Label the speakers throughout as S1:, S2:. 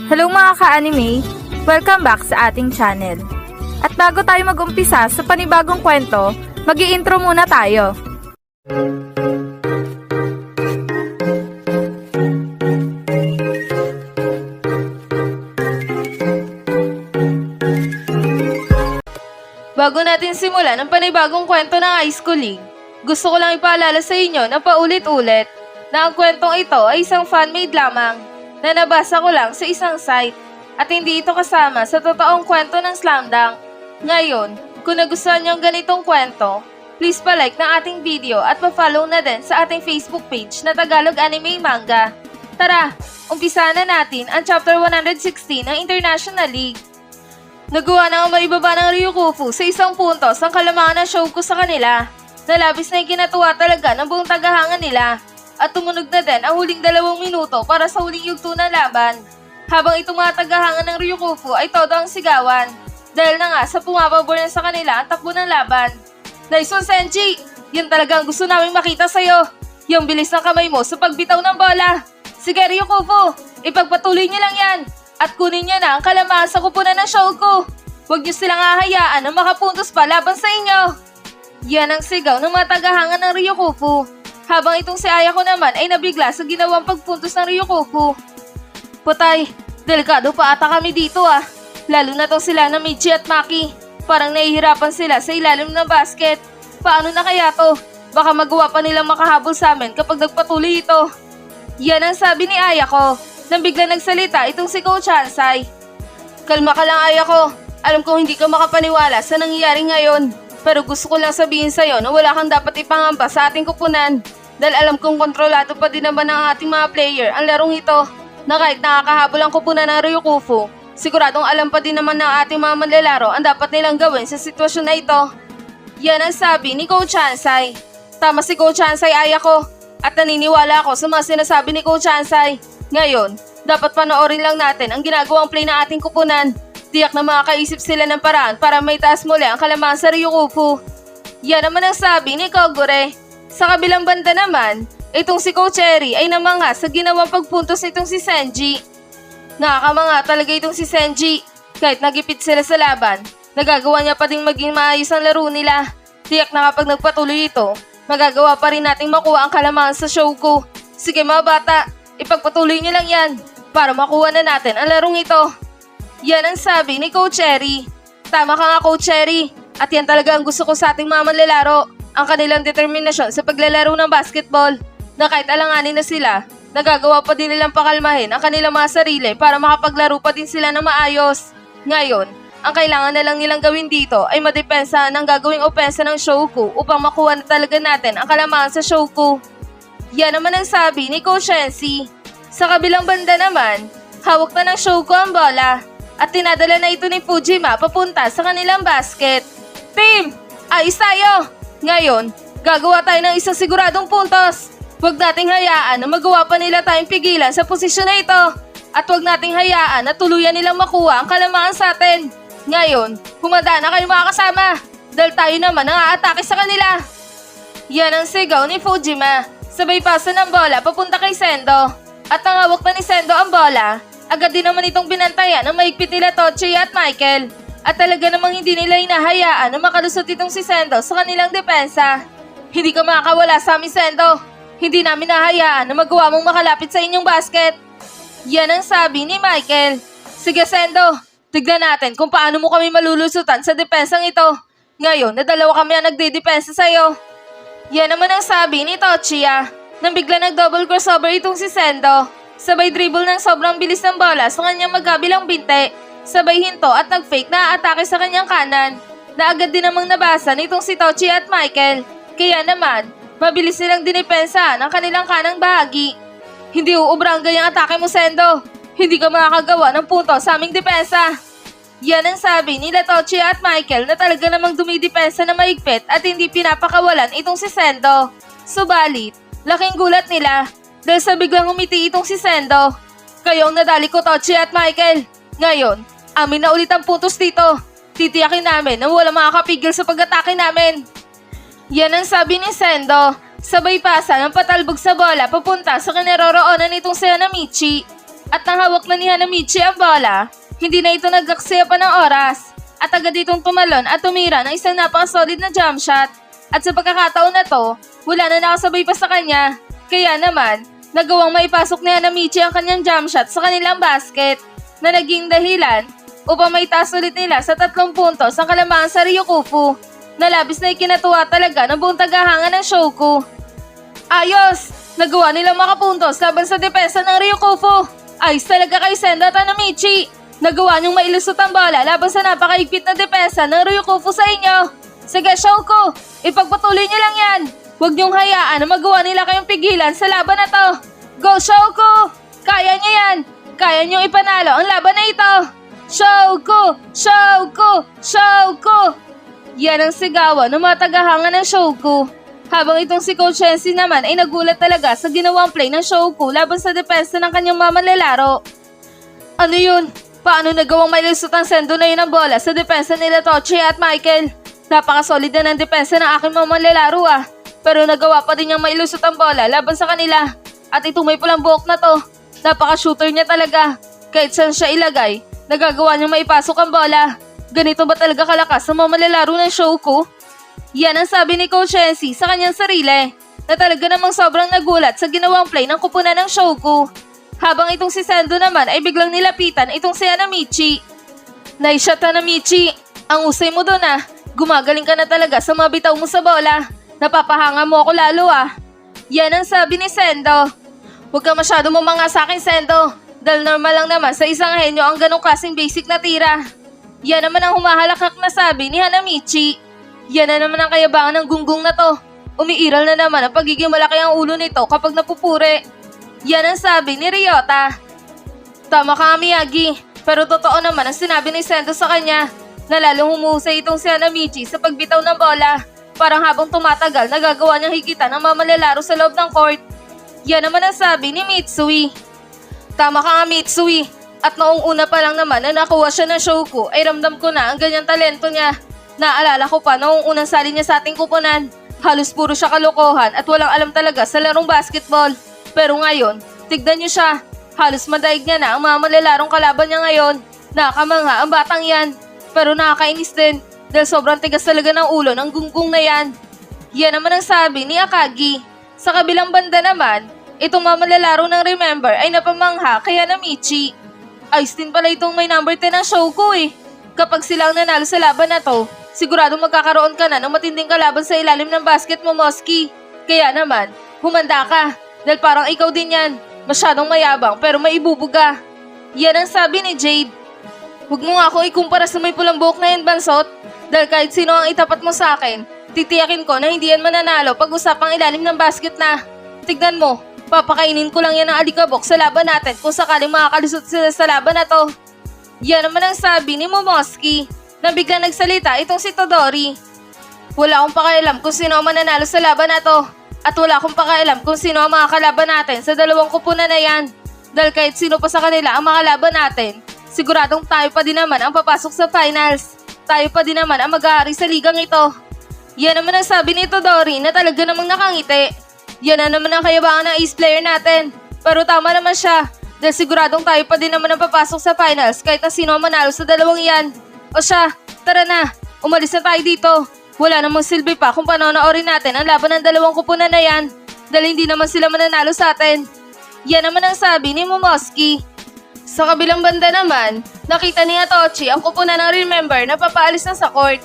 S1: Hello mga ka-anime! Welcome back sa ating channel. At bago tayo mag-umpisa sa panibagong kwento, mag-i-intro muna tayo. Bago natin simulan ang panibagong kwento ng High School League, gusto ko lang ipaalala sa inyo na paulit-ulit na ang kwentong ito ay isang fan-made lamang na nabasa ko lang sa isang site at hindi ito kasama sa totoong kwento ng Slam Dunk. Ngayon, kung nagustuhan niyo ang ganitong kwento, please pa-like ng ating video at pa-follow na din sa ating Facebook page na Tagalog Anime Manga. Tara, umpisahan na natin ang chapter 116 ng International League. Nagawa na ang maibaba ng Ryukufu sa isang puntos ang kalamangan ng Shouko sa kanila. Nalabis na ikinatuwa talaga ng buong tagahangan nila at tumunog na din ang huling 2 minuto para sa huling yugto ng laban. Habang itong mga tagahangan ng Ryukufu ay todo ang sigawan dahil na nga sa pumapabor na sa kanila ang takbo ng laban. Naison Senji, yan talagang gusto naming makita sa'yo. Yung bilis ng kamay mo sa pagbitaw ng bola. Sige Ryukufu, ipagpatuloy niyo lang yan. At kunin niyo na ang kalamangan sa kupunan ng Shouko. Huwag niyo silang hahayaan na makapuntos pa laban sa inyo. Yan ang sigaw ng mga tagahangan ng Ryukufu. Habang itong si Ayako naman ay nabigla sa ginawang pagpuntos ng Ryukufu. Putay, delikado pa ata kami dito ah. Lalo na tong sila na Michi at Maki. Parang nahihirapan sila sa ilalim ng basket. Paano na kaya to? Baka magawa pa nilang makahabol sa amin kapag nagpatuloy ito. Yan ang sabi ni Ayako. Nang bigla nagsalita itong si Coach Hansai. Kalma ka lang Ayako. Alam kong hindi ka makapaniwala sa nangyayari ngayon. Pero gusto ko lang sabihin sa'yo na wala kang dapat ipangamba sa ating kupunan. Dahil alam kong kontrolado pa din naman ng ating mga player ang larong ito. Na kahit nakakahabol ang kupunan ng Ryukufu, siguradong alam pa din naman ng ating mga manlalaro ang dapat nilang gawin sa sitwasyon na ito. Yan ang sabi ni Coach Hansai. Tama si Coach Hansai Ayako. At naniniwala ako sa mga sinasabi ni Coach Hansai. Ngayon, dapat panoorin lang natin ang ginagawang play ng ating kupunan. Tiyak na makakaisip sila ng paraan para may taas muli ang kalamangan sa Ryukufu. Yan naman ang sabi ni Kogure. Sa kabilang banda naman, itong si Coach Eri ay namangha sa ginawang pagpuntos nitong si Senji. Nakakamangha talaga itong si Senji. Kahit nagipit sila sa laban, nagagawa niya pa ding maging maayos ang laro nila. Tiyak na kapag nagpatuloy ito, magagawa pa rin nating makuha ang kalamangan sa Shouko. Sige mga bata, ipagpatuloy niyo lang yan para makuha na natin ang larong ito. Yan ang sabi ni Coach Eri. Tama ka nga Coach Eri. At yan talaga ang gusto ko sa ating mga manlalaro. Ang kanilang determinasyon sa paglalaro ng basketball. Na kahit alanganin na sila, nagagawa pa din nilang pakalmahin ang kanilang mga sarili para makapaglaro pa din sila ng maayos. Ngayon, ang kailangan na lang nilang gawin dito ay madepensa ng gagawing opensa ng Shouko upang makuha na talaga natin ang kalamangan sa Shouko. Yan naman ang sabi ni Coach Shensi. Sa kabilang banda naman, hawak na ng Shouko ang bola at tinadala na ito ni Fujima papunta sa kanilang basket. Team, ayos tayo! Ngayon, gagawa tayo ng isang siguradong puntos. Huwag nating hayaan na magawa pa nila tayong pigilan sa posisyon na ito. At huwag nating hayaan na tuluyan nilang makuha ang kalamangan sa atin. Ngayon, humanda na kayo mga kasama dahil tayo naman ang aatake sa kanila. Yan ang sigaw ni Fujima. Sabay pasa ng bola papunta kay Sendo. At nang hawak na ni Sendo ang bola, agad din naman itong binantayan ng mahigpit nila Tochi at Michael. At talaga namang hindi nila hinahayaan na makalusot itong si Sendo sa kanilang depensa. Hindi ka makakawala sa amin Sendo. Hindi namin nahayaan na magawa mong makalapit sa inyong basket. Yan ang sabi ni Michael. Sige Sendo, tignan natin kung paano mo kami malulusutan sa depensang ito. Ngayon na dalawa kami ang nagdidepensa sa'yo. Yan naman ang sabi ni Tochiya. Nang bigla nag-double crossover itong si Sendo. Sabay dribble ng sobrang bilis ng bola sa kanyang magkabilang binte. Sabay hinto at nag-fake na atake sa kanyang kanan. Na agad din namang nabasa nitong si Tochi at Michael. Kaya naman, mabilis nilang dinipensahan ang kanilang kanang bahagi. Hindi uubra ang ganyang atake mo Sendo. Hindi ka makakagawa ng punto sa aming depensa. Yan ang sabi nila Tochi at Michael na talaga namang dumidepensa na mahigpit at hindi pinapakawalan itong si Sendo. Subalit, laking gulat nila dahil sa biglang umiti itong si Sendo. Kayong nadali ko Tochi at Michael. Ngayon, amin na ulit ang puntos dito. Titiyakin namin na wala makakapigil sa pag-atake namin. Yan ang sabi ni Sendo. Sabay pasa ng patalbog sa bola papunta sa kinaroroonan nitong si Hanamichi. At nang hawak na ni Hanamichi ang bola, hindi na ito nag-aksaya pa ng oras. At agad itong tumalon at tumira ng isang napaka-solid na jump shot. At sa pagkakataon na to, wala na nakasabay pa sa kanya. Kaya naman, nagawang maipasok ni Hanamichi ang kanyang jump shot sa kanilang basket na naging dahilan upang maitaas ulit nila sa 3 puntos ang kalamangan sa Ryukufu na labis na ikinatuwa talaga ng buong tagahanga ng Shoku. Ayos! Nagawa nilang makapuntos laban sa depensa ng Ryukufu. Ayos talaga kay Sendo at Hanamichi. Nagawa niyong mailusot ang bola laban sa napakaigpit na depensa ng Ryukufu sa inyo. Sige Shoku, ipagpatuloy niyo lang yan. Huwag niyong hayaan na magawa nila kayong pigilan sa laban na to. Go Shoku! Kaya niyo yan! Kaya niyong ipanalo ang laban na ito! Shoku! Shoku! Shoku! Yan ang sigawan ng mga tagahanga ng Shoku. Habang itong si Coach Shensi naman ay nagulat talaga sa ginawang play ng Shoku laban sa depensa ng kanyang mamalalaro. Ano yun? Paano nagawang mailusot ang Sendo na yun ang bola sa depensa nila Tochi at Michael? Napakasolid na ng depensa ng aking mamalalaro ah. Pero nagawa pa din niyang mailusot ang bola laban sa kanila. At itong may pulang buhok na to, napaka-shooter niya talaga. Kahit saan siya ilagay, nagagawa niyang maipasok ang bola. Ganito ba talaga kalakas ang mamalalaro ng Shoku? Yan ang sabi ni Coach Shensi sa kanyang sarili, na talaga namang sobrang nagulat sa ginawang play ng kupunan ng Shoku. Habang itong si Sendo naman ay biglang nilapitan itong si Hanamichi. Nice shot Hanamichi, ang usay mo doon ah. Gumagaling ka na talaga sa mga bitaw mo sa bola. Napapahanga mo ako lalo ah. Yan ang sabi ni Sendo. Huwag ka masyado mamanga sa akin Sendo. Dahil normal lang naman sa isang henyo ang ganong klaseng basic na tira. Yan naman ang humahalakak na sabi ni Hanamichi. Yan na naman ang kayabangan ng gunggong na to. Umiiral na naman ang pagiging malaki ang ulo nito kapag napupuri. Yan ang sabi ni Ryota. Tama ka Miyagi, pero totoo naman ang sinabi ni Sendo sa kanya na lalong humusay itong si Hanamichi sa pagbitaw ng bola. Parang habang tumatagal, nagagawa niyang higitan ang mamalalaro sa loob ng court. Yan naman ang sabi ni Mitsui. Tama ka nga Mitsui. At noong una pa lang naman na nakuha siya ng Shoku ay ramdam ko na ang ganyang talento niya. Naalala ko pa noong unang sali niya sa ating kupunan. Halos puro siya kalokohan at walang alam talaga sa larong basketball. Pero ngayon, tignan niyo siya. Halos madaig niya na ang mga malalarong kalaban niya ngayon. Nakakamangha ang batang yan. Pero nakakainis din dahil sobrang tigas talaga ng ulo ng gunggong na yan. Yan naman ang sabi ni Akagi. Sa kabilang banda naman, itong mamalalaro ng Remember ay napamangha kay Hanamichi. Ayos din pala itong may number 10 ng Shoku eh. Kapag sila ang nanalo sa laban na to, siguradong magkakaroon ka na ng matinding kalaban sa ilalim ng basket mo, Moski. Kaya naman, humanda ka. Dahil parang ikaw din yan. Masyadong mayabang pero may ibubuga. Yan ang sabi ni Jade. Huwag mo nga akong ikumpara sa may pulang buhok na yan, Bansot. Dahil kahit sino ang itapat mo sa akin, titiyakin ko na hindi yan mananalo pag usapang ilalim ng basket na. Tignan mo, papakainin ko lang yan ng alikabok sa laban natin kung sakaling makakalisot sila sa laban na to. Yan naman ang sabi ni Momoski na biglang nagsalita itong si Todori. Wala akong pakialam kung sino ang mananalo sa laban na to. At wala akong pakialam kung sino ang mga kalaban natin sa dalawang kupunan na yan. Dahil kahit sino pa sa kanila ang mga kalaban natin, siguradong tayo pa din naman ang papasok sa finals. Tayo pa din naman ang mag-aari sa ligang ito. Yan naman ang sabi ni Todori na talaga namang nakangiti. Yan na naman ang kayabangan ng ace player natin. Pero tama naman siya. Dahil siguradong tayo pa din naman ang papasok sa finals kahit na sino ang manalo sa dalawang yan. O siya, tara na. Umalis na tayo dito. Wala namang silbi pa kung panonoorin natin ang laban ng dalawang kupunan na yan. Dahil hindi naman sila mananalo sa atin. Yan naman ang sabi ni Momoski. Sa kabilang banda naman, nakita ni Atochi ang kupunan ng Remember na papaalis na sa court.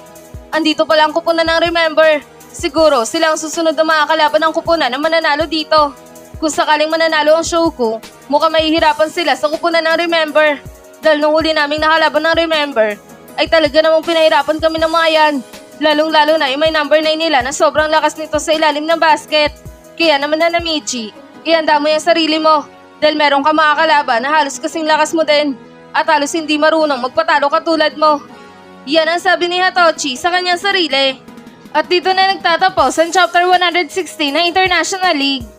S1: Andito pala ang kupunan ng Remember. Siguro sila ang susunod na mga kalaban ng kupunan na mananalo dito. Kung sakaling mananalo ang Shoku, mukhang mahihirapan sila sa kupunan ng Remember. Dahil nung huli naming nakalaban ng Remember, ay talaga namang pinahirapan kami ng mga yan. Lalong-lalo na yung may number 9 nila na sobrang lakas nito sa ilalim ng basket. Kaya naman Hanamichi, ihanda mo yung sarili mo. Dahil meron ka mga kalaban na halos kasing lakas mo din. At halos hindi marunong magpatalo katulad mo. Yan ang sabi ni Hatochi sa kanyang sarili. At dito na nagtatapos ang Chapter 160 ng International League.